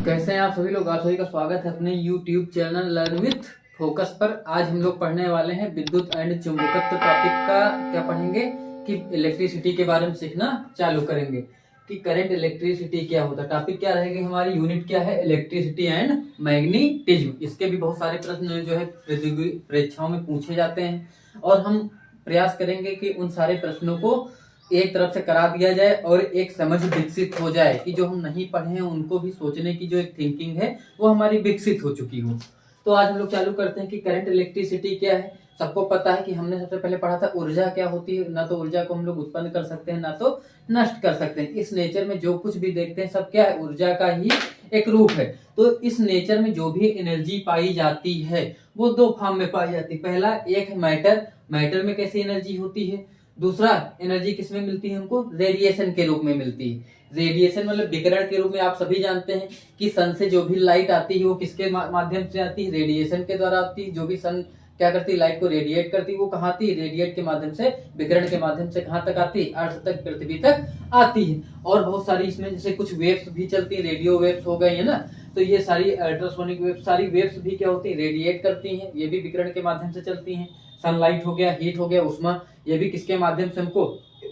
कैसे हैं आप सभी लोग। आप सभी का स्वागत है अपने YouTube channel learn with focus पर। आज हम लोग पढ़ने वाले हैं विद्युत एंड चुंबकत्व टॉपिक का। क्या पढ़ेंगे कि इलेक्ट्रिसिटी के बारे में सीखना चालू करेंगे कि करंट इलेक्ट्रिसिटी क्या होता है। टॉपिक क्या रहेगी हमारी, यूनिट क्या है, इलेक्ट्रिसिटी एंड मैग्नेटिज्म। इसके भी बहुत सारे प्रश्न जो है परीक्षाओं में पूछे जाते हैं और हम प्रयास करेंगे कि उन सारे प्रश्नों को एक तरफ से करा दिया जाए और एक समझ विकसित हो जाए कि जो हम नहीं पढ़े हैं उनको भी सोचने की जो एक थिंकिंग है वो हमारी विकसित हो चुकी हो। तो आज हम लोग चालू करते हैं कि करंट इलेक्ट्रिसिटी क्या है। सबको पता है कि हमने सबसे पहले पढ़ा था ऊर्जा क्या होती है। ना तो ऊर्जा को हम लोग उत्पन्न कर सकते हैं ना तो नष्ट कर सकते हैं। इस नेचर में जो कुछ भी देखते हैं सब क्या है, ऊर्जा का ही एक रूप है। तो इस नेचर में जो भी एनर्जी पाई जाती है वो दो फॉर्म में पाई जाती है। पहला एक मैटर में कैसी एनर्जी होती है। दूसरा एनर्जी किसमें मिलती है हमको, रेडिएशन के रूप में मिलती है। रेडिएशन मतलब विकिरण के रूप में आप सभी जानते हैं कि सन से जो भी लाइट आती है वो किसके माध्यम से आती है, रेडिएशन के द्वारा आती है। जो भी सन क्या करती है, लाइट को रेडिएट करती है, वो कहाँ आती है, रेडिएट के माध्यम से, विकिरण के माध्यम से कहाँ तक आती है, अर्थ तक, पृथ्वी तक आती है। और बहुत सारी इसमें जैसे कुछ वेव्स भी चलती है, रेडियो वेव्स हो गई है ना। तो ये सारी अल्ट्रासोनिक वेव्स, सारी वेव्स भी क्या होती है, रेडिएट करती हैं। ये भी विकिरण के माध्यम से चलती हैं। सनलाइट हो गया, हीट हो गया, उष्मा, ये भी किसके माध्यम से हमको,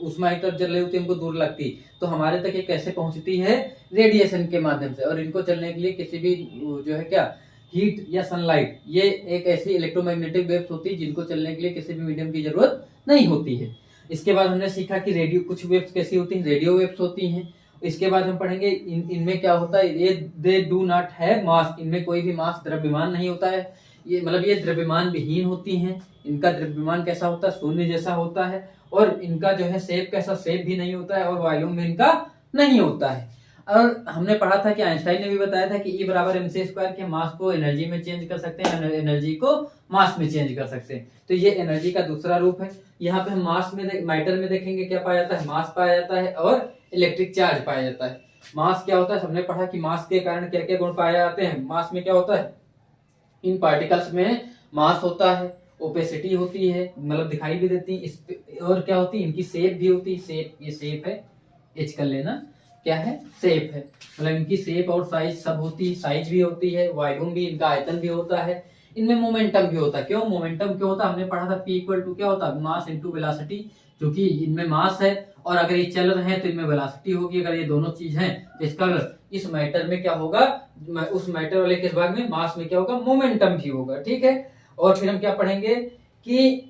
उष्मा एक तरफ जल रही होती है हमको दूर लगती है तो हमारे तक ये कैसे पहुंचती है, रेडिएशन के माध्यम से। और इनको चलने के लिए किसी भी जो है क्या, हीट या सनलाइट, ये एक ऐसी इलेक्ट्रोमैग्नेटिक वेव्स होती है जिनको चलने के लिए किसी भी मीडियम की जरूरत नहीं होती है। इसके बाद हमने सीखा कि रेडियो, कुछ वेव्स कैसी होती है, रेडियो वेव्स होती हैं। इसके बाद हम पढ़ेंगे इनमें क्या होता है, ये दे डू नॉट हैव मास, इनमें कोई भी मास, द्रव्यमान नहीं होता है। ये मतलब ये द्रव्यमान विहीन होती हैं। इनका द्रव्यमान कैसा होता है, शून्य जैसा होता है। और इनका जो है शेप कैसा, शेप भी नहीं होता है और वॉल्यूम में इनका नहीं होता है। और हमने पढ़ा था कि आइंस्टाइन ने भी बताया था कि E बराबर mc स्क्वायर के मास को एनर्जी में चेंज कर सकते हैं, एनर्जी को मास में चेंज कर सकते हैं। तो ये एनर्जी का दूसरा रूप है। यहाँ पे हम मास में मैटर में देखेंगे क्या पाया जाता है, मास पाया जाता है और इलेक्ट्रिक चार्ज पाया जाता है। मास क्या होता है, हमने पढ़ा कि मास के कारण क्या क्या गुण पाए जाते हैं। मास में क्या होता है, इन पार्टिकल्स में मास होता है, ओपेसिटी होती है, मतलब दिखाई भी देती है, और क्या होती है, इनकी शेप भी होती है। शेप, ये शेप है, एच कर लेना, क्या है, शेप है। मतलब इनकी शेप और साइज सब होती है, साइज भी होती है, वॉल्यूम भी, इनका आयतन भी होता है। इनमें मोमेंटम भी होता है। क्यों मोमेंटम क्यों होता है, हमने पढ़ा था P इक्वल टू क्या होता है, मास इंटू वेलोसिटी। क्योंकि इनमें मास है और अगर ये चल रहे हैं तो इनमें वेलोसिटी होगी। अगर ये दोनों चीज हैं तो इसका इस मैटर में क्या होगा, उस मैटर वाले के भाग में मास में क्या होगा, मोमेंटम भी होगा। ठीक है। और फिर हम क्या पढ़ेंगे कि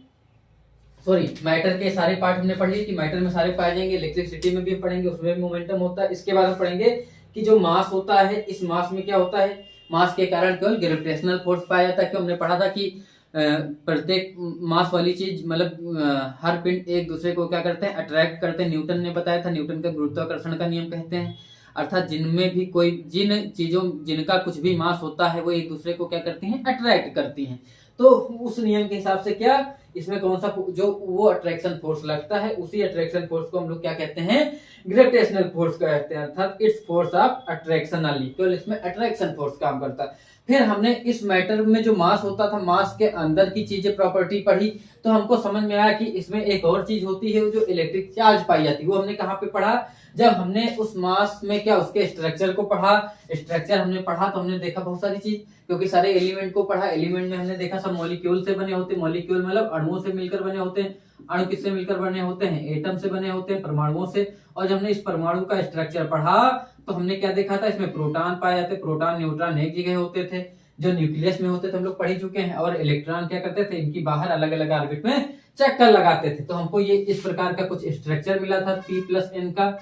मैटर के सारे पार्ट हमने पढ़ लिए कि मैटर में सारे पाए जाएंगे। इलेक्ट्रिसिटी में भी पढ़ेंगे, उसमें भी मोमेंटम होता है। इसके बाद हम पढ़ेंगे कि जो मास होता है, इस मास में क्या होता है, मास के कारण केवल ग्रेविटेशनल फोर्स पाया जाता है। क्यों, हमने पढ़ा था कि प्रत्येक मास वाली चीज, मतलब हर पिंड एक दूसरे को क्या करते हैं, अट्रैक्ट करते हैं। न्यूटन ने बताया था, न्यूटन का गुरुत्वाकर्षण का नियम कहते हैं। अर्थात जिनमें भी कोई, जिन चीजों, जिनका कुछ भी मास होता है वो एक दूसरे को क्या करती हैं, अट्रैक्ट करती हैं। तो उस नियम के हिसाब से क्या, इसमें कौन सा जो वो अट्रैक्शन फोर्स लगता है, उसी अट्रैक्शन फोर्स को हम लोग क्या कहते हैं, ग्रेविटेशनल फोर्स कहते हैं। अर्थात इट्स फोर्स ऑफ अट्रैक्शन वाली, केवल इसमें अट्रैक्शन फोर्स काम करता है। फिर हमने इस मैटर में जो मास होता था, मास के अंदर की चीजें, प्रॉपर्टी पढ़ी तो हमको समझ में आया कि इसमें एक और चीज होती है जो इलेक्ट्रिक चार्ज पाई जाती है। वो हमने कहाँ पे पढ़ा, जब हमने उस मास में क्या, उसके स्ट्रक्चर को पढ़ा। स्ट्रक्चर हमने पढ़ा तो हमने देखा बहुत सारी चीज, क्योंकि सारे एलिमेंट को पढ़ा। एलिमेंट में हमने देखा सब मॉलिक्यूल से बने होते हैं। मॉलिक्यूल मतलब अणुओं से मिलकर बने होते हैं। अणु किससे मिलकर बने होते हैं, एटम से बने होते हैं, परमाणुओं से। और जब हमने इस परमाणु का स्ट्रक्चर पढ़ा तो हमने क्या देखा था, इसमें प्रोटॉन पाए जाते, प्रोटॉन न्यूट्रॉन एक जगह होते थे। जो न्यूक्लियस में होते थे हम लोग पढ़ ही चुके हैं। और इलेक्ट्रॉन क्या करते थे, इनकी बाहर अलग अलग ऑर्बिट में चक्कर लगाते थे। तो हमको ये इस प्रकार का कुछ स्ट्रक्चर मिला था P+N का।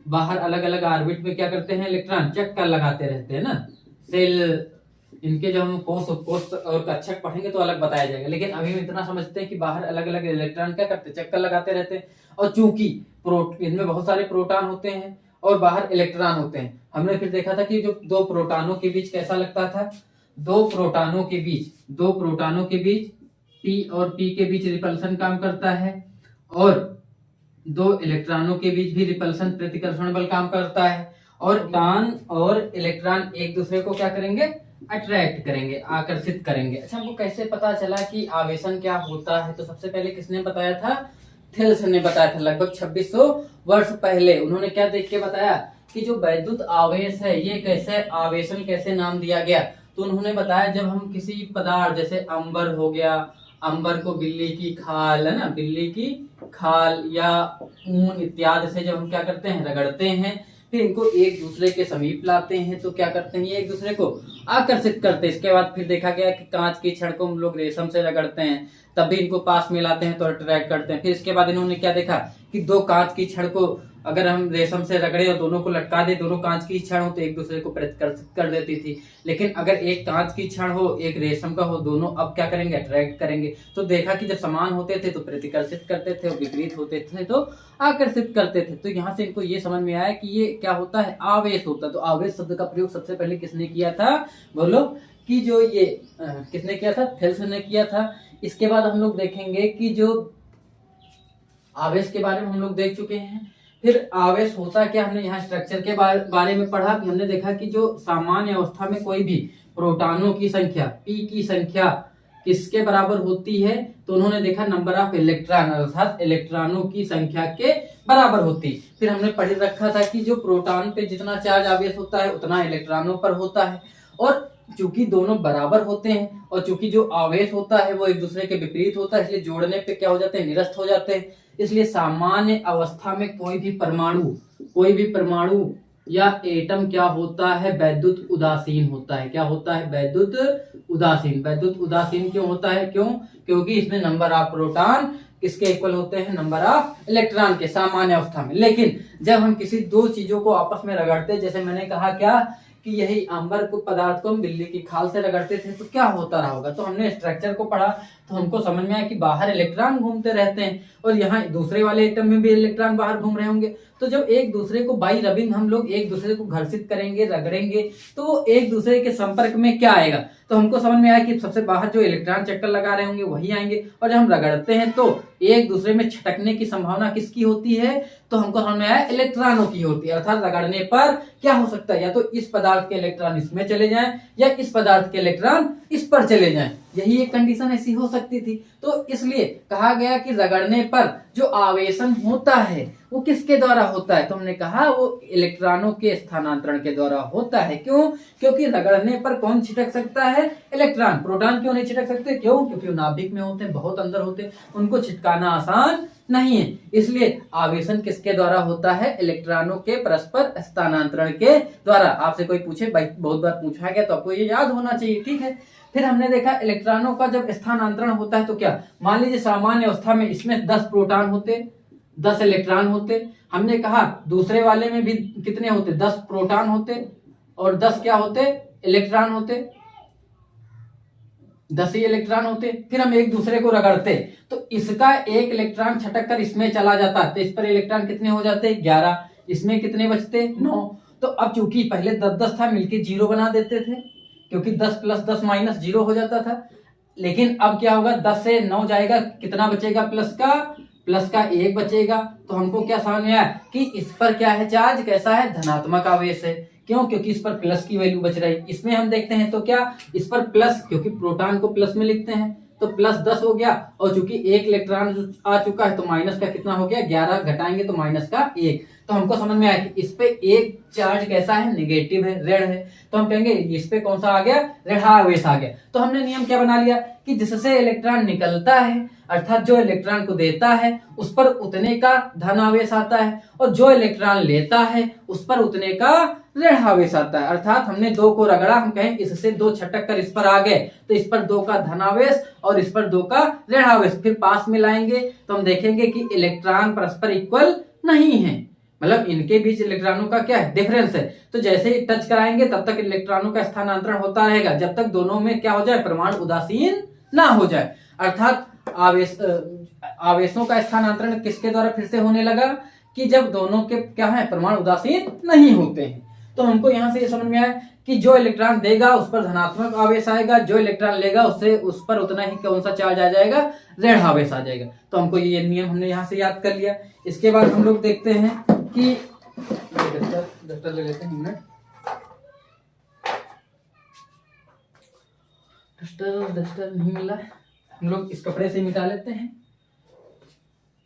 बाहर अलग अलग ऑर्बिट में क्या करते हैं, इलेक्ट्रॉन चक्कर लगाते रहते हैं ना। सेल, इनके जब हम कोष और कक्षक पढ़ेंगे तो अलग बताया जाएगा, लेकिन अभी हम इतना समझते हैं कि बाहर अलग अलग इलेक्ट्रॉन क्या करते हैं, चक्कर लगाते रहते हैं। और चूंकि इनमें बहुत सारे प्रोटॉन होते हैं और बाहर इलेक्ट्रॉन होते हैं, हमने फिर देखा था कि जो दो प्रोटॉनों के बीच कैसा लगता था, दो प्रोटॉनों के बीच P और P के बीच रिपल्सन काम करता है, और दो इलेक्ट्रॉनों के बीच भी रिपल्सन, प्रतिकर्षण बल काम करता है। और प्रोटॉन और इलेक्ट्रॉन एक दूसरे को क्या करेंगे, अट्रैक्ट करेंगे, आकर्षित करेंगे। अच्छा, हमको कैसे पता चला कि आवेशन क्या होता है, तो सबसे पहले किसने बताया था, थेल्स ने बताया था। लगभग 2600 वर्ष पहले उन्होंने क्या देख के बताया कि जो वैद्युत आवेश है ये कैसे आवेशन कैसे नाम दिया गया। तो उन्होंने बताया जब हम किसी पदार्थ जैसे अंबर हो गया, अंबर को बिल्ली की खाल है ना, बिल्ली की खाल या ऊन इत्यादि से जब हम क्या करते हैं रगड़ते हैं, फिर इनको एक दूसरे के समीप लाते हैं तो क्या करते हैं ये एक दूसरे को आकर्षित करते हैं। इसके बाद फिर देखा गया कि कांच की छड़ को हम लोग रेशम से रगड़ते हैं तब भी इनको पास में लाते हैं तो अट्रैक्ट करते हैं। फिर इसके बाद इन्होंने क्या देखा कि दो कांच की छड़ को अगर हम रेशम से रगड़े और दोनों को लटका दे, दोनों कांच की छड़ हो तो एक दूसरे को प्रतिकर्षित कर देती थी। लेकिन अगर एक कांच की छड़ हो एक रेशम का हो, दोनों अब क्या करेंगे अट्रैक्ट करेंगे। तो देखा कि जब समान होते थे तो प्रतिकर्षित करते थे और विपरीत होते थे तो आकर्षित करते थे। तो यहाँ से इनको ये समझ में आया कि ये क्या होता है आवेश होता है। तो आवेश शब्द का प्रयोग सबसे पहले किसने किया था, बोलो कि जो ये किसने किया था, थेल्स ने किया था। इसके बाद हम लोग देखेंगे कि जो आवेश के बारे में हम लोग देख चुके हैं। फिर आवेश होता क्या, हमने यहाँ स्ट्रक्चर के बारे में पढ़ा। हमने देखा कि जो सामान्य अवस्था में कोई भी प्रोटॉनों की संख्या P की संख्या किसके बराबर होती है, तो उन्होंने देखा नंबर ऑफ इलेक्ट्रॉन अर्थात इलेक्ट्रॉनों की संख्या के बराबर होती। फिर हमने पढ़ रखा था कि जो प्रोटॉन पे जितना चार्ज आवेश होता है उतना इलेक्ट्रॉनों पर होता है, और चूंकि दोनों बराबर होते हैं और चूंकि जो आवेश होता है वो एक दूसरे के विपरीत होता है, इसलिए जोड़ने पे क्या हो जाते हैं निरस्त हो जाते हैं। इसलिए सामान्य अवस्था में कोई भी परमाणु या एटम क्या होता है, वैद्युत उदासीन होता है। क्या होता है, वैद्युत उदासीन। वैद्युत उदासीन क्यों होता है, क्योंकि इसमें नंबर ऑफ प्रोटॉन किसके इक्वल होते हैं, नंबर ऑफ इलेक्ट्रॉन के सामान्य अवस्था में। लेकिन जब हम किसी दो चीजों को आपस में रगड़ते, जैसे मैंने कहा क्या कि यही अंबर को पदार्थ को हम बिल्ली की खाल से रगड़ते थे तो क्या होता रहा होगा। तो हमने स्ट्रक्चर को पढ़ा तो हमको समझ में आया कि बाहर इलेक्ट्रॉन घूमते रहते हैं और यहाँ दूसरे वाले एटम में भी इलेक्ट्रॉन बाहर घूम रहे होंगे। तो जब एक दूसरे को बाई रबिंग हम लोग एक दूसरे को घर्षित करेंगे रगड़ेंगे तो एक दूसरे के संपर्क में क्या आएगा, तो हमको समझ में आया कि सबसे बाहर जो इलेक्ट्रॉन चक्कर लगा रहे होंगे वही आएंगे। और जब हम रगड़ते हैं तो एक दूसरे में छटकने की संभावना किसकी होती है, तो हमको समझ में आया इलेक्ट्रॉनों की होती है। अर्थात रगड़ने पर क्या हो सकता है, या तो इस पदार्थ के इलेक्ट्रॉन इसमें चले जाएं या इस पदार्थ के इलेक्ट्रॉन इस पर चले जाएं, यही एक कंडीशन ऐसी हो सकती थी। तो इसलिए कहा गया कि रगड़ने पर जो आवेशन होता है वो किसके द्वारा होता है, तो हमने कहा वो इलेक्ट्रॉनों के स्थानांतरण के द्वारा होता है। क्यों, क्योंकि रगड़ने पर कौन छिटक सकता है, इलेक्ट्रॉन। प्रोटॉन क्यों नहीं छिटक सकते, क्यों, क्योंकि वो नाभिक में होते हैं, बहुत अंदर होते हैं, उनको छिटकाना आसान नहीं है। इसलिए आवेशन किसके द्वारा होता है, इलेक्ट्रॉनों के परस्पर स्थानांतरण के द्वारा। आपसे कोई पूछे, बहुत बार पूछा गया तो आपको ये याद होना चाहिए, ठीक है। फिर हमने देखा इलेक्ट्रॉनों का जब स्थानांतरण होता है तो क्या, मान लीजिए सामान्य अवस्था में इसमें 10 प्रोटॉन होते 10 इलेक्ट्रॉन होते। हमने कहा दूसरे वाले में भी कितने होते, 10 प्रोटॉन होते और 10 क्या होते, इलेक्ट्रॉन होते, 10 ही इलेक्ट्रॉन होते। फिर हम एक दूसरे को रगड़ते तो इसका एक इलेक्ट्रॉन छटक कर इसमें चला जाता तो इस पर इलेक्ट्रॉन कितने हो जाते, 11। इसमें कितने बचते, 9। तो अब चूंकि पहले 10-10 था मिलके 0 बना देते थे, क्योंकि 10 + 10 - 0 हो जाता था। लेकिन अब क्या होगा, 10 से 9 जाएगा, कितना बचेगा, प्लस का 1 बचेगा। तो हमको क्या समझ में आया कि इस पर क्या है चार्ज, कैसा है, धनात्मक आवेश है। क्यों, क्योंकि इस पर प्लस की वैल्यू बच रही। इसमें हम देखते हैं तो क्या, इस पर प्लस, क्योंकि प्रोटॉन को प्लस में लिखते हैं तो +10 हो गया, और चूंकि एक इलेक्ट्रॉन आ चुका है तो माइनस का कितना हो गया, 11 घटाएंगे तो माइनस का 1। तो हमको समझ में आया कि इस पे एक चार्ज कैसा है, नेगेटिव है, ऋण है। तो हम कहेंगे इस पे कौन सा आ गया, ऋणावेश आ गया। तो हमने नियम क्या बना लिया कि जिससे इलेक्ट्रॉन निकलता है अर्थात जो इलेक्ट्रॉन को देता है उस पर उतने का धन आवेश आता है, और जो इलेक्ट्रॉन लेता है उस पर उतने का ऋण आवेश आता है। अर्थात हमने 2 को रगड़ा, हम कहें इससे 2 छटक कर इस पर आ गए तो इस पर 2 का धन आवेश और इस पर 2 का ऋण आवेश। फिर पास में लाएंगे तो हम देखेंगे कि इलेक्ट्रॉन परस्पर इक्वल नहीं है, मतलब इनके बीच इलेक्ट्रॉनों का क्या है, डिफरेंस है। तो जैसे ही टच कराएंगे तब तक इलेक्ट्रॉनों का स्थानांतरण होता रहेगा जब तक दोनों में क्या हो जाए, परमाणु उदासीन ना हो जाए। अर्थात आवेशों का स्थानांतरण किसके द्वारा फिर से होने लगा कि जब दोनों के क्या है, परमाणु उदासीन नहीं होते हैं। तो हमको यहाँ से ये समझ में आया कि जो इलेक्ट्रॉन देगा उस पर धनात्मक आवेश आएगा, जो इलेक्ट्रॉन लेगा उससे उस पर उतना ही कौन सा चार्ज आ जाएगा, ऋण आवेश आ जाएगा। तो हमको ये नियम हमने यहाँ से याद कर लिया। इसके बाद हम लोग देखते हैं कि डस्टर ले लेते हैं, डस्टर नहीं मिला, हम लोग इस कपड़े से मिटा लेते हैं।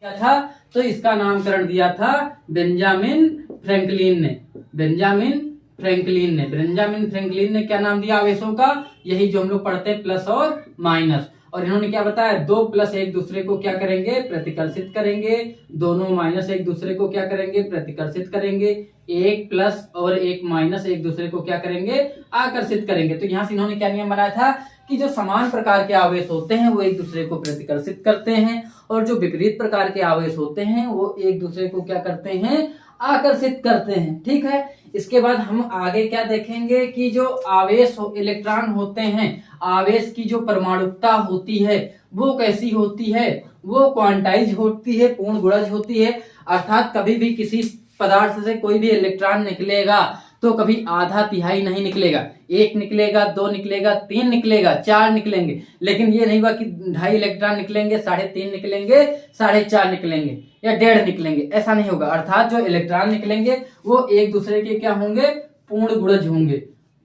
क्या था, तो इसका नामकरण दिया था बेंजामिन फ्रैंकलिन ने बेंजामिन फ्रैंकलिन ने क्या नाम दिया आवेशों का? यही जो हम लोग पढ़ते हैं प्लस और माइनस। और इन्होंने क्या बताया? दो प्लस एक दूसरे को क्या करेंगे? प्रतिकर्षित करेंगे। दोनों माइनस एक दूसरे को क्या करेंगे? प्रतिकर्षित करेंगे। एक प्लस और एक माइनस एक दूसरे को क्या करेंगे? आकर्षित करेंगे। तो यहाँ से इन्होंने क्या नियम बनाया था कि जो समान प्रकार के आवेश होते हैं वो एक दूसरे को प्रतिकर्षित करते हैं, और जो विपरीत प्रकार के आवेश होते हैं वो एक दूसरे को क्या करते हैं? आकर्षित करते हैं। ठीक है, इसके बाद हम आगे क्या देखेंगे कि जो आवेश इलेक्ट्रॉन होते हैं, आवेश की जो परमाणुकता होती है वो कैसी होती है? वो क्वांटाइज होती है, पूर्ण गुणज होती है। अर्थात कभी भी किसी पदार्थ से कोई भी इलेक्ट्रॉन निकलेगा तो कभी आधा तिहाई नहीं निकलेगा, एक निकलेगा, दो निकलेगा, तीन निकलेगा, चार निकलेंगे, लेकिन ये नहीं हुआ कि 2.5 इलेक्ट्रॉन निकलेंगे, 3.5 निकलेंगे, 4.5 निकलेंगे या 1.5 निकलेंगे, ऐसा नहीं होगा। अर्थात जो इलेक्ट्रॉन निकलेंगे वो एक दूसरे के क्या होंगे? पूर्ण गुणज होंगे।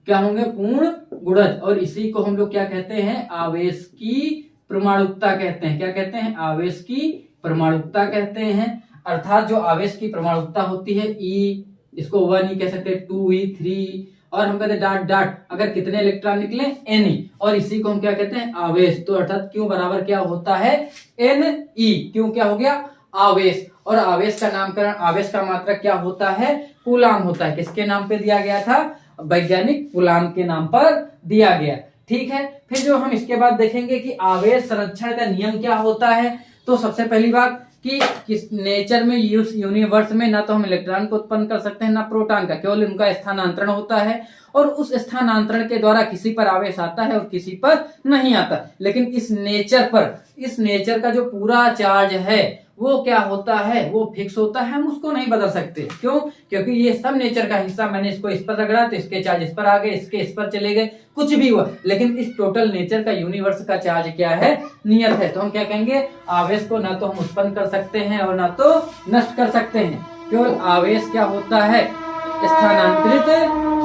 क्या होंगे? पूर्ण गुणज। और इसी को हम लोग क्या कहते हैं? आवेश की परमाणुकता कहते हैं। क्या कहते हैं? आवेश की परमाणुकता कहते हैं। अर्थात जो आवेश की परमाणुकता होती है ई, इसको 1 ई कह सकते हैं, 2 ई, 3, और हम कहते हैं डॉट डॉट, अगर कितने इलेक्ट्रॉन निकले एन ई, और इसी को हम क्या कहते हैं? आवेश। तो अर्थात क्यों बराबर क्या होता है? N E. क्यों क्या हो गया? आवेश। और आवेश का नामकरण, आवेश का मात्रक क्या होता है? कूलाम होता है। किसके नाम पे दिया गया था? वैज्ञानिक कूलाम के नाम पर दिया गया। ठीक है, फिर जो हम इसके बाद देखेंगे कि आवेश संरक्षण का नियम क्या होता है। तो सबसे पहली बात कि किस नेचर में, यूनिवर्स में ना तो हम इलेक्ट्रॉन को उत्पन्न कर सकते हैं ना प्रोटॉन का, केवल उनका स्थानांतरण होता है, और उस स्थानांतरण के द्वारा किसी पर आवेश आता है और किसी पर नहीं आता। लेकिन इस नेचर का जो पूरा चार्ज है वो क्या होता है? वो फिक्स होता है, हम उसको नहीं बदल सकते। क्यों? क्योंकि ये सब नेचर का हिस्सा, मैंने इसको इस पर रगड़ा तो इसके चार्ज इस पर आ गए, इसके इस पर चले गए, कुछ भी हुआ, लेकिन इस टोटल नेचर का, यूनिवर्स का चार्ज क्या है? नियत है। तो हम क्या कहेंगे? आवेश को ना तो हम उत्पन्न कर सकते हैं और ना तो नष्ट कर सकते हैं। केवल आवेश क्या होता है? स्थानांतरित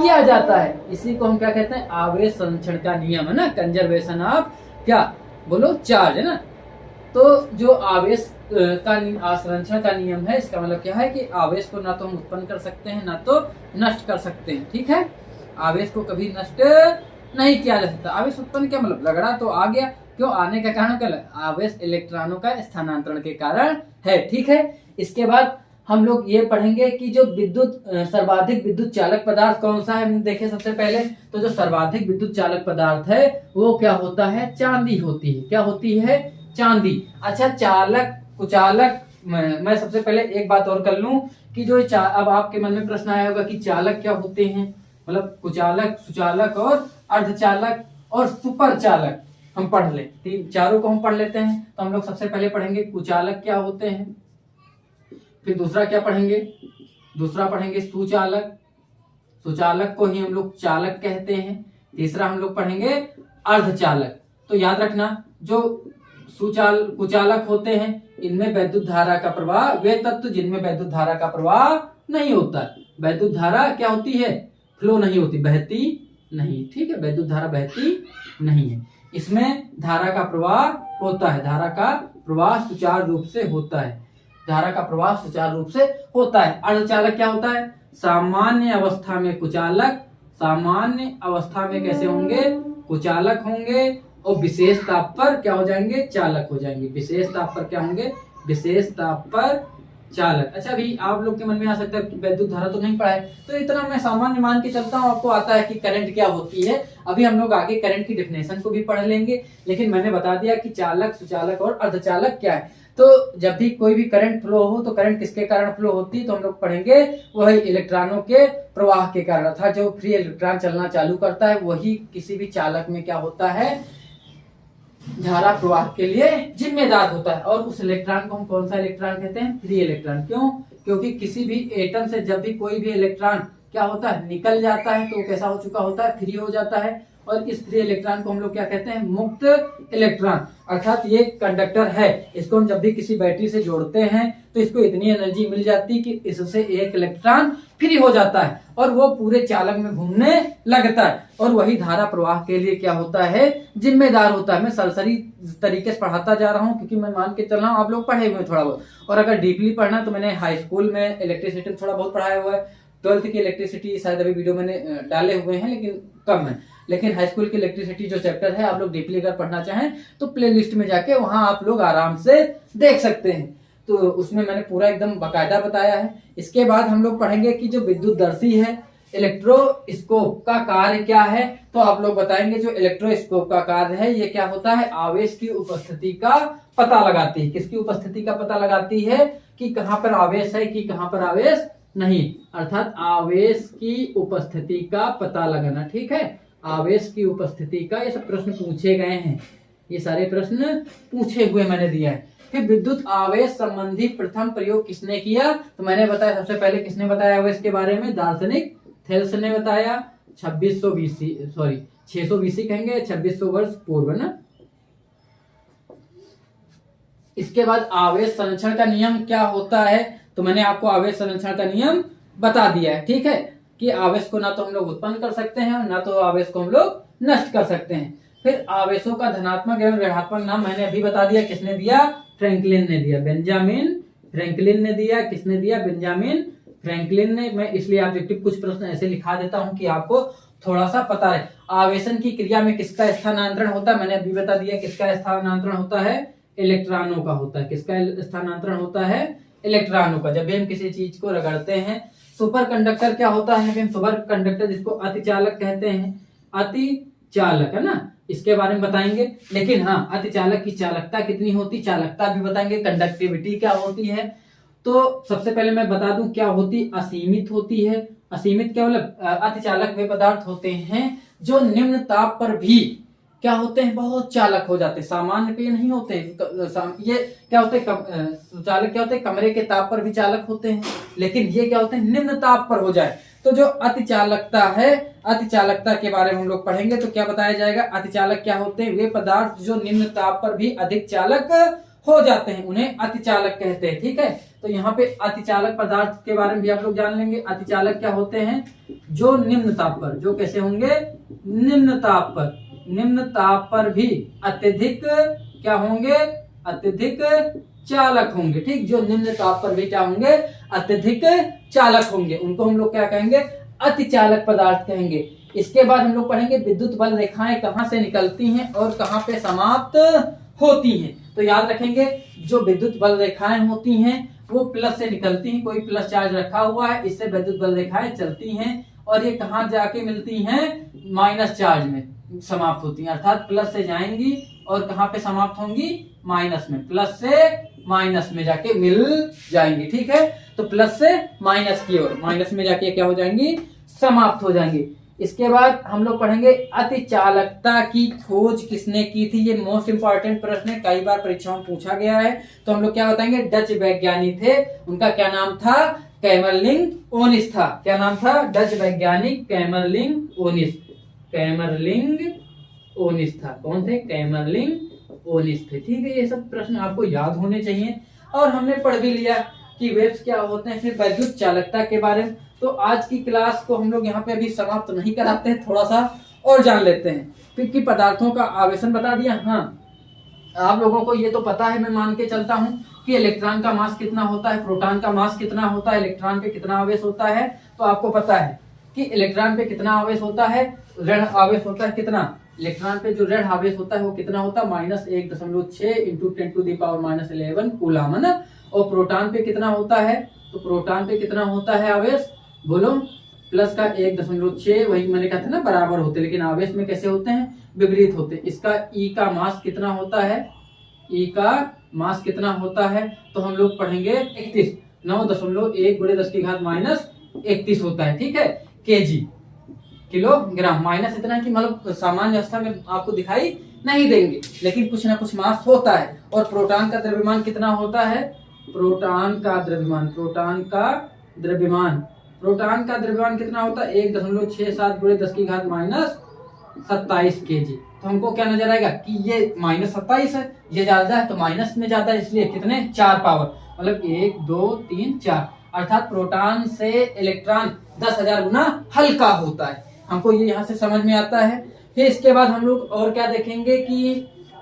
किया जाता है। इसी को हम क्या कहते हैं? आवेश संरक्षण का नियम है ना, कंजर्वेशन ऑफ क्या बोलो? चार्ज, है ना। तो जो आवेश का संरक्षण का नियम है, इसका मतलब क्या है कि आवेश को ना तो हम उत्पन्न कर सकते हैं ना तो नष्ट कर सकते हैं। ठीक है, आवेश को कभी नष्ट नहीं किया जा सकता। आवेश उत्पन्न क्या मतलब? रगड़ा तो आ गया, क्यों? आने का कारण क्या? आवेश इलेक्ट्रॉनों का स्थानांतरण के कारण है। ठीक है, इसके बाद हम लोग ये पढ़ेंगे कि जो सर्वाधिक विद्युत चालक पदार्थ कौन सा है। देखिए सबसे पहले तो जो सर्वाधिक विद्युत चालक पदार्थ है वो क्या होता है? चांदी होती है। क्या होती है? चांदी। अच्छा, चालक कुचालक, मैं सबसे पहले एक बात और कर लूं कि जो अब आपके मन में प्रश्न आया होगा कि चालक क्या होते हैं, मतलब कुचालक, सुचालक और अर्धचालक और सुपर चालक हम पढ़ ले, चारों को हम पढ़ लेते हैं। तो हम लोग सबसे पहले पढ़ेंगे कुचालक क्या होते हैं, फिर दूसरा क्या पढ़ेंगे? दूसरा पढ़ेंगे सुचालक, सुचालक को ही हम लोग चालक कहते हैं। तीसरा हम लोग पढ़ेंगे अर्धचालक। तो याद रखना, जो कुचालक होते हैं इनमें वैद्युत धारा का प्रवाह, वे तत्व जिनमें वैद्युत धारा का प्रवाह नहीं होता। वैद्युत धारा क्या होती है? फ्लो नहीं होती, बहती नहीं। ठीक है, वैद्युत धारा बहती नहीं है। इसमें धारा का प्रवाह होता है, धारा का प्रवाह सुचारू रूप से होता है, धारा का प्रवाह सुचारू रूप से होता है। अर्धचालक क्या होता है? सामान्य अवस्था में कुचालक, सामान्य अवस्था में कैसे होंगे? कुचालक होंगे, और विशेष ताप पर क्या हो जाएंगे? चालक हो जाएंगे। विशेष ताप पर क्या होंगे? विशेष ताप पर चालक। अच्छा, अभी आप लोग के मन में आ सकता है कि वैद्युत धारा तो नहीं पढ़ा है, तो इतना मैं सामान्य मान के चलता हूँ, आपको आता है कि करंट क्या होती है। अभी हम लोग आगे करंट की डेफिनेशन को भी पढ़ लेंगे, लेकिन मैंने बता दिया कि चालक, सुचालक और अर्धचालक क्या है। तो जब भी कोई भी करंट फ्लो हो तो करंट किसके कारण फ्लो होती है? तो हम लोग पढ़ेंगे वही इलेक्ट्रॉनों के प्रवाह के कारण, अर्थात जो फ्री इलेक्ट्रॉन चलना चालू करता है वही किसी भी चालक में क्या होता है? धारा प्रवाह के लिए जिम्मेदार होता है। और उस इलेक्ट्रॉन को हम कौन सा इलेक्ट्रॉन कहते हैं? Free electron. क्यों? क्योंकि किसी भी एटम से जब भी कोई भी इलेक्ट्रॉन क्या होता है? निकल जाता है, तो कैसा हो चुका होता है? फ्री हो जाता है। और इस फ्री इलेक्ट्रॉन को हम लोग क्या कहते हैं, मुक्त इलेक्ट्रॉन। अर्थात ये कंडक्टर है, इसको हम जब भी किसी बैटरी से जोड़ते हैं तो इसको इतनी एनर्जी मिल जाती है कि इससे एक इलेक्ट्रॉन फ्री हो जाता है और वो पूरे चालक में घूमने लगता है, और वही धारा प्रवाह के लिए क्या होता है, जिम्मेदार होता है। मैं सरसरी तरीके से पढ़ाता जा रहा हूँ क्योंकि मैं मान के चल रहा हूँ आप लोग पढ़े हुए थोड़ा बहुत, और अगर डीपली पढ़ना तो मैंने हाई स्कूल में इलेक्ट्रिसिटी थोड़ा बहुत पढ़ाया हुआ है। 12th की इलेक्ट्रिसिटी शायद अभी वीडियो मैंने डाले हुए हैं लेकिन कम है, लेकिन हाई स्कूल की इलेक्ट्रिसिटी जो चैप्टर है आप लोग डीपली अगर पढ़ना चाहें तो प्लेलिस्ट में जाके वहां आप लोग आराम से देख सकते हैं। तो उसमें मैंने पूरा एकदम बकायदा बताया है। इसके बाद हम लोग पढ़ेंगे कि जो विद्युतदर्शी है, इलेक्ट्रोस्कोप का कार्य क्या है, तो आप लोग बताएंगे जो इलेक्ट्रोस्कोप का कार्य है ये क्या होता है, आवेश की उपस्थिति का पता लगाती है। किसकी उपस्थिति का पता लगाती है, कि कहां पर आवेश है कि कहां पर आवेश नहीं, अर्थात आवेश की उपस्थिति का पता लगाना। ठीक है, आवेश की उपस्थिति का ये सब प्रश्न पूछे गए हैं, ये सारे प्रश्न पूछे हुए मैंने दिया है। फिर विद्युत आवेश संबंधी प्रथम प्रयोग किसने किया, तो मैंने बताया सबसे पहले किसने बताया आवेश के बारे में, दार्शनिक थेल्स ने बताया 2600 बीसी, सॉरी 600 बीसी कहेंगे, 2600 वर्ष पूर्व ना। इसके बाद आवेश संरक्षण का नियम क्या होता है, तो मैंने आपको आवेश संरक्षण का नियम बता दिया है। ठीक है, कि आवेश को ना तो हम लोग उत्पन्न कर सकते हैं और ना तो आवेश को हम लोग नष्ट कर सकते हैं। फिर आवेशों का धनात्मक एवं ऋणात्मक नाम मैंने अभी बता दिया, किसने दिया, फ्रैंकलिन ने दिया, बेंजामिन फ्रैंकलिन ने दिया। किसने दिया, बेंजामिन फ्रैंकलिन ने। मैं इसलिए ऑब्जेक्टिव कुछ प्रश्न ऐसे लिखा देता हूं कि आपको थोड़ा सा पता है। आवेशन की क्रिया में किसका स्थानांतरण होता है, मैंने अभी बता दिया किसका स्थानांतरण होता है, इलेक्ट्रॉनों का होता है। किसका स्थानांतरण होता है, इलेक्ट्रॉनों का। जब भी हम किसी चीज को रगड़ते हैं, सुपर कंडक्टर क्या होता है, सुपर कंडक्टर जिसको अतिचालक कहते हैं, अतिचालक है ना, इसके बारे में बताएंगे। लेकिन हाँ, अतिचालक की चालकता कितनी होती, चालकता भी बताएंगे, कंडक्टिविटी क्या होती है। तो सबसे पहले मैं बता दूं क्या होती, असीमित होती है। असीमित क्या मतलब, अतिचालक वे पदार्थ होते हैं जो निम्न ताप पर भी क्या होते हैं, बहुत चालक हो जाते हैं। सामान्य पे नहीं होते, ये क्या होते हैं, चालक क्या होते हैं, कमरे के ताप पर भी चालक होते हैं, लेकिन ये क्या होते हैं, निम्न ताप पर हो जाए। तो जो अतिचालकता है, अतिचालकता के बारे में हम लोग पढ़ेंगे तो क्या बताया जाएगा, अतिचालक क्या होते हैं, वे पदार्थ जो निम्न ताप पर भी अधिक चालक हो जाते हैं, उन्हें अतिचालक कहते हैं। ठीक है, तो यहाँ पे अतिचालक पदार्थ के बारे में भी आप लोग जान लेंगे। अतिचालक क्या होते हैं, जो निम्न ताप पर, जो कैसे होंगे, निम्न ताप पर, निम्न ताप पर भी अत्यधिक क्या होंगे, अत्यधिक चालक होंगे। ठीक, जो निम्न ताप पर भी क्या होंगे, अत्यधिक चालक होंगे, उनको हम लोग क्या कहेंगे, अतिचालक पदार्थ कहेंगे। इसके बाद हम लोग पढ़ेंगे विद्युत बल रेखाएं कहां से निकलती हैं और कहां पे समाप्त होती हैं। तो याद रखेंगे, जो विद्युत बल रेखाएं होती हैं वो प्लस से निकलती हैं, कोई प्लस चार्ज रखा हुआ है, इससे विद्युत बल रेखाएं चलती हैं, और ये कहां जाके मिलती हैं, माइनस चार्ज में समाप्त होती हैं। अर्थात प्लस से जाएंगी और कहां पे समाप्त होंगी, माइनस में, प्लस से माइनस में जाके मिल जाएंगी। ठीक है, तो प्लस से माइनस की ओर, माइनस में जाके क्या हो जाएंगी, समाप्त हो जाएंगी। इसके बाद हम लोग पढ़ेंगे अतिचालकता की खोज किसने की थी। ये मोस्ट इंपॉर्टेंट प्रश्न है, कई बार परीक्षाओं में पूछा गया है। तो हम लोग क्या बताएंगे, डच वैज्ञानिक थे, उनका क्या नाम था, कैमरलिंग ओनिस था। क्या नाम था, डच वैज्ञानिक कैमरलिंग ओनिस, कैमरलिंग ओनिस था। कौन थे, कैमरलिंग ओनिस थे। ठीक है, ये सब प्रश्न आपको याद होने चाहिए। और हमने पढ़ भी लिया कि वेव्स क्या होते हैं। फिर वैद्युत चालकता के बारे में, तो आज की क्लास को हम लोग यहाँ पे अभी समाप्त नहीं कराते हैं, थोड़ा सा और जान लेते हैं। फिर की पदार्थों का आवेशन बता दिया। हाँ, आप लोगों को ये तो पता है, मैं मान के चलता हूँ कि इलेक्ट्रॉन का मास कितना होता है, प्रोटॉन का मास कितना होता है, इलेक्ट्रॉन पे कितना आवेश होता है। तो आपको पता है कि इलेक्ट्रॉन पे कितना आवेश होता है, ऋण आवेश होता है कितना, इलेक्ट्रॉन पे जो ऋण आवेश होता है वो कितना होता है, -1.6 इंटू 10⁻11 कूलम है ना। और प्रोटॉन पे कितना होता है, तो प्रोटॉन पे कितना होता है आवेश, बोलो, प्लस का 1.6, वही मैंने कहा था ना, बराबर होते, लेकिन आवेश में कैसे होते हैं, विपरीत होते। इसका ई का मास कितना होता है, ई का मास कितना होता है, तो हम लोग पढ़ेंगे 31, 9.1 × 10⁻31 होता है। ठीक है, केजी, किलोग्राम, माइनस इतना कि मतलब सामान्य अवस्था में आपको दिखाई नहीं देंगे, लेकिन कुछ ना कुछ मास होता है। और प्रोटॉन का द्रव्यमान कितना होता है, प्रोटॉन का द्रव्यमान, प्रोटॉन का द्रव्यमान, प्रोटॉन का द्रव्यमान कितना होता है, 1.67 × 10⁻⁻⁴ 27 kg। तो हमको क्या नजर आएगा कि ये -27 है, ये ज्यादा है तो माइनस में ज्यादा है, इसलिए कितने 4 पावर, मतलब 1 2 3 4, अर्थात प्रोटॉन से इलेक्ट्रॉन 10,000 गुना हल्का होता है। हमको ये यहाँ से समझ में आता है। फिर इसके बाद हम लोग और क्या देखेंगे कि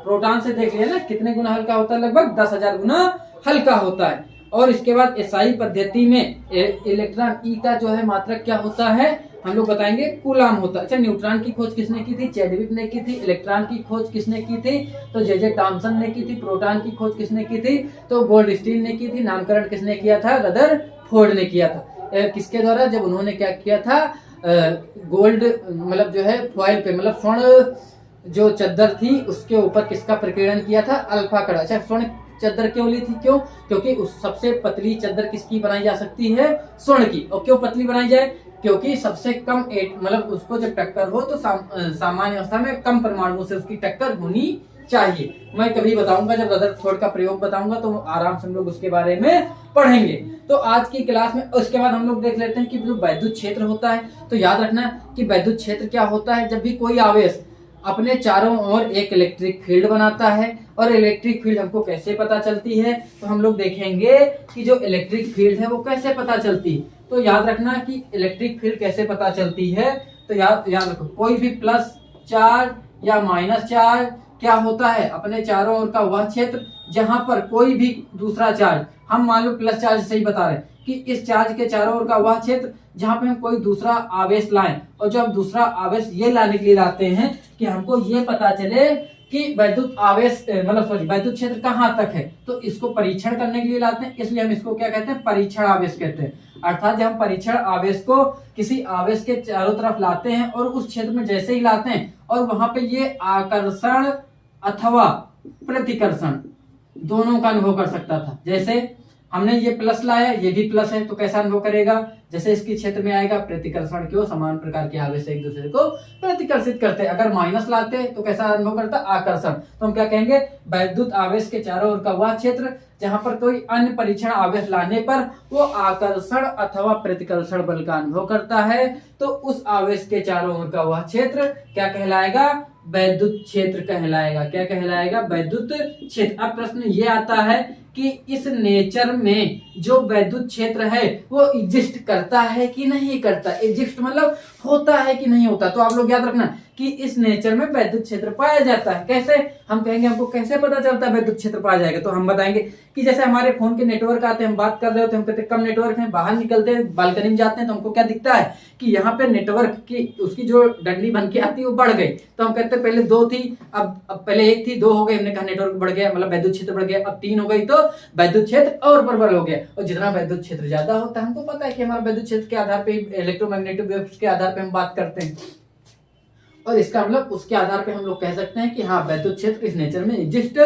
प्रोटॉन से देख लिया ना कितने गुना हल्का होता है, लगभग 10,000 गुना हल्का होता है। और इसके बाद एसआई पद्धति में इलेक्ट्रॉन ई का जो है मात्रक क्या होता है, हम लोग बताएंगे कूलाम होता है। अच्छा, न्यूट्रॉन की खोज किसने की थी, चैडविक ने की थी। इलेक्ट्रॉन की खोज किसने की थी, तो जे टॉमसन ने की थी। प्रोटॉन की खोज किसने की थी, तो गोल्डस्टीन ने की थी। नामकरण किसने किया था, रदरफोर्ड ने किया था। किसके द्वारा, जब उन्होंने क्या किया था, गोल्ड मतलब जो है फॉइल पे, मतलब स्वर्ण जो चद्दर थी उसके ऊपर किसका प्रकीर्णन किया था, अल्फा कड़ा। अच्छा, स्वर्ण चद्दर क्यों ली थी, क्यों, क्योंकि उस सबसे पतली चद्दर किसकी बनाई जा सकती है, स्वर्ण की। और क्यों पतली बनाई जाए, क्योंकि सबसे कम मतलब उसको जब टक्कर हो तो सामान्य अवस्था में कम परमाणुओं से उसकी टक्कर होनी चाहिए। मैं कभी बताऊंगा, जब रदरफोर्ड का प्रयोग बताऊंगा तो आराम से हम लोग उसके बारे में पढ़ेंगे। तो आज की क्लास में उसके बाद हम लोग देख लेते हैं कि जो वैद्युत क्षेत्र होता है, तो याद रखना कि वैद्युत क्षेत्र क्या होता है, जब भी कोई आवेश अपने चारों ओर एक इलेक्ट्रिक फील्ड बनाता है। और इलेक्ट्रिक फील्ड हमको कैसे पता चलती है, तो हम लोग देखेंगे कि जो इलेक्ट्रिक फील्ड है वो कैसे पता चलती है। तो याद रखना कि इलेक्ट्रिक फील्ड कैसे पता चलती है, तो याद रखो, कोई भी प्लस चार्ज या माइनस चार्ज क्या होता है, अपने चारों ओर का वह क्षेत्र जहां पर कोई भी दूसरा चार्ज, हम मान लो प्लस चार्ज से ही बता रहे हैं कि इस चार्ज के चारों ओर का वह क्षेत्र जहां पे हम कोई दूसरा आवेश लाएं, और जब दूसरा आवेश ये लाने के लिए लाते हैं कि हमको ये पता चले कि वैद्युत आवेश मतलब वैद्युत क्षेत्र कहां तक है, तो इसको परीक्षण करने के लिए लाते हैं, इसलिए हम इसको क्या कहते हैं, परीक्षण आवेश कहते हैं। अर्थात जब हम परीक्षण आवेश को किसी आवेश के चारों तरफ लाते हैं और उस क्षेत्र में जैसे ही लाते हैं और वहां पे ये आकर्षण अथवा प्रतिकर्षण दोनों का अनुभव कर सकता था। जैसे हमने ये प्लस लाया, ये भी प्लस है, तो कैसा अनुभव करेगा, जैसे इसके क्षेत्र में आएगा प्रतिकर्षण, क्यों, समान प्रकार के आवेश एक दूसरे को प्रतिकर्षित करते हैं। अगर माइनस लाते तो कैसा अनुभव करता, आकर्षण। तो हम क्या कहेंगे, वैद्युत आवेश के चारों ओर का वह क्षेत्र जहां पर कोई अन्य परीक्षण आवेश लाने पर वो आकर्षण अथवा प्रतिकर्षण बल का अनुभव करता है, तो उस आवेश के चारों ओर का वह क्षेत्र क्या कहलाएगा, वैद्युत क्षेत्र कहलाएगा। क्या कहलाएगा, वैद्युत क्षेत्र। अब प्रश्न ये आता है कि इस नेचर में जो वैद्युत क्षेत्र है वो एग्जिस्ट करता है कि नहीं करता। एग्जिस्ट मतलब होता है कि नहीं होता। तो आप लोग याद रखना कि इस नेचर में वैद्युत क्षेत्र पाया जाता है। कैसे, हम कहेंगे हमको कैसे पता चलता है वैद्युत क्षेत्र पाया जाएगा, तो हम बताएंगे कि जैसे हमारे फोन के नेटवर्क आते हैं, हम बात कर रहे होते हैं, हम कहते हैं कम नेटवर्क है, बाहर निकलते हैं, बालकनी में जाते हैं, तो हमको क्या दिखता है कि यहाँ पे नेटवर्क की उसकी जो डंडी बन के आती है वो बढ़ गई। तो हम कहते हैं पहले 2 थी, अब पहले 1 थी, 2 हो गई, हमने कहा नेटवर्क बढ़ गया, मतलब वैद्युत क्षेत्र बढ़ गया। अब 3 हो गई तो वैद्युत क्षेत्र और प्रबल हो गया। और जितना वैद्युत क्षेत्र ज्यादा होता है, हमको पता है कि हमारा वैद्युत क्षेत्र के आधार पे इलेक्ट्रोमैग्नेटिक वेव्स के आधार पे हम बात करते हैं, और इसका मतलब उसके आधार पे हम लोग कह सकते हैं कि हाँ वैद्युत क्षेत्र इस नेचर में एग्जिस्ट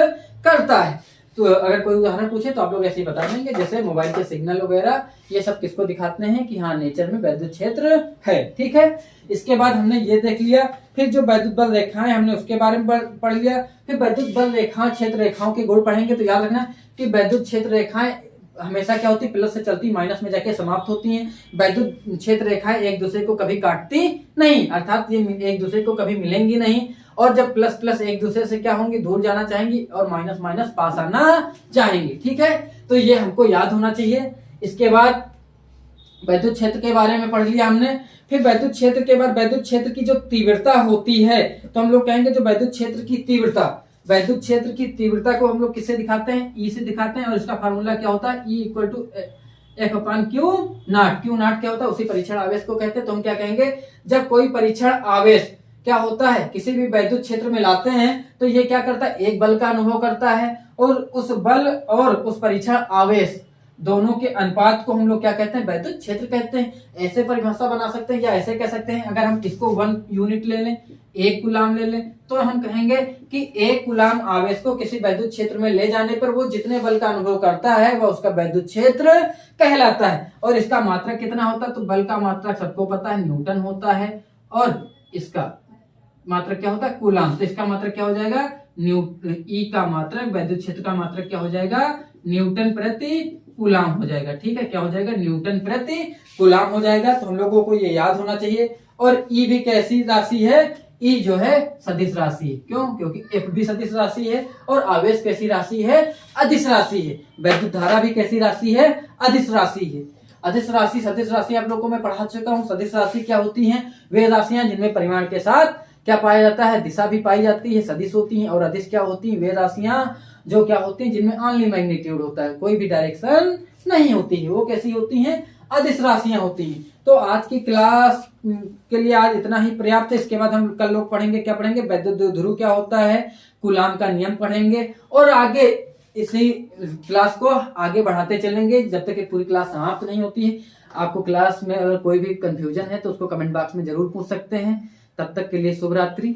करता है। तो अगर कोई उदाहरण पूछे तो आप लोग ऐसे ही बता देंगे, जैसे मोबाइल के सिग्नल वगैरह ये सब किसको दिखाते हैं कि हाँ नेचर में वैद्युत क्षेत्र है। ठीक है, इसके बाद हमने ये देख लिया। फिर जो वैद्युत बल रेखाएं हमने उसके बारे में पढ़ लिया। फिर वैद्युत बल रेखा क्षेत्र रेखाओं के गुण पढ़ेंगे। तो याद रखना कि वैद्युत क्षेत्र रेखाएं हमेशा क्या होती, प्लस से चलती, माइनस में जाके समाप्त होती हैं। वैद्युत क्षेत्र रेखाएं एक दूसरे को कभी काटती नहीं, अर्थात ये एक दूसरे को कभी मिलेंगी नहीं। और जब प्लस प्लस एक दूसरे से क्या होंगी, दूर जाना चाहेंगी, और माइनस माइनस पास आना चाहेंगी। ठीक है, तो ये हमको याद होना चाहिए। इसके बाद वैद्युत क्षेत्र के बारे में पढ़ लिया हमने। फिर वैद्युत क्षेत्र के बाद वैद्युत क्षेत्र की जो तीव्रता होती है, तो हम लोग कहेंगे जो वैद्युत क्षेत्र की तीव्रता, वैद्युत क्षेत्र की तीव्रता को हम लोग किससे दिखाते हैं, ई से दिखाते हैं। और इसका फार्मूला क्या होता है, E equal to F/Q0। Q0 क्या होता है, उसी परीक्षण आवेश को कहते हैं। तो हम क्या कहेंगे, जब कोई परीक्षण आवेश क्या होता है किसी भी वैद्युत क्षेत्र में लाते हैं, तो ये क्या करता है, एक बल का अनुभव करता है, और उस बल और उस परीक्षण आवेश दोनों के अनुपात को हम लोग क्या कहते हैं, वैद्युत क्षेत्र कहते हैं। ऐसे परिभाषा बना सकते हैं या ऐसे कह सकते हैं, अगर हम इसको 1 यूनिट ले लें, 1 कूलाम ले लें, तो हम कहेंगे कि 1 कूलाम आवेश को किसी वैद्युत क्षेत्र में ले जाने पर वो जितने बल का अनुभव करता है वह उसका वैद्युत क्षेत्र कहलाता है। और इसका मात्रक कितना होता है, तो बल का मात्रक सबको पता है, न्यूटन होता है, और इसका मात्रक क्या होता है, कूलाम। तो इसका मात्रक क्या हो जाएगा, ई का मात्रक, वैद्युत क्षेत्र का मात्रक क्या हो जाएगा, न्यूटन प्रति कूलाम हो जाएगा। ठीक है, क्या हो जाएगा, न्यूटन प्रति कूलाम हो जाएगा। तो हम लोगों को ये याद होना चाहिए। और ई भी कैसी राशि है, ई जो है सदिश राशि है। क्यों? क्योंकि एफ भी सदिश राशि है और आवेश कैसी राशि है? अदिश राशि है। वैद्युत धारा भी कैसी राशि है? अदिश राशि है। अदिश राशि, सदिश राशि आप लोगों को मैं पढ़ा चुका हूँ। सदिश राशि क्या होती हैं? वे राशियां जिनमें परिमाण के साथ क्या पाया जाता है? दिशा भी पाई जाती है, सदिश होती हैं। और अदिश क्या होती हैं? वे राशियां जो क्या होती हैं? जिनमें ओनली मैग्नीट्यूड होता है, कोई भी डायरेक्शन नहीं होती है, वो कैसी होती हैं? अदिश राशियां होती हैं। तो आज की क्लास के लिए आज इतना ही पर्याप्त है। इसके बाद हम कल लोग पढ़ेंगे, क्या पढ़ेंगे? वैद्युत ध्रुव क्या होता है, कूलाम का नियम पढ़ेंगे और आगे इसी क्लास को आगे बढ़ाते चलेंगे जब तक कि पूरी क्लास समाप्त नहीं होती है। आपको क्लास में अगर कोई भी कंफ्यूजन है तो उसको कमेंट बॉक्स में जरूर पूछ सकते हैं। तब तक के लिए शुभ रात्रि।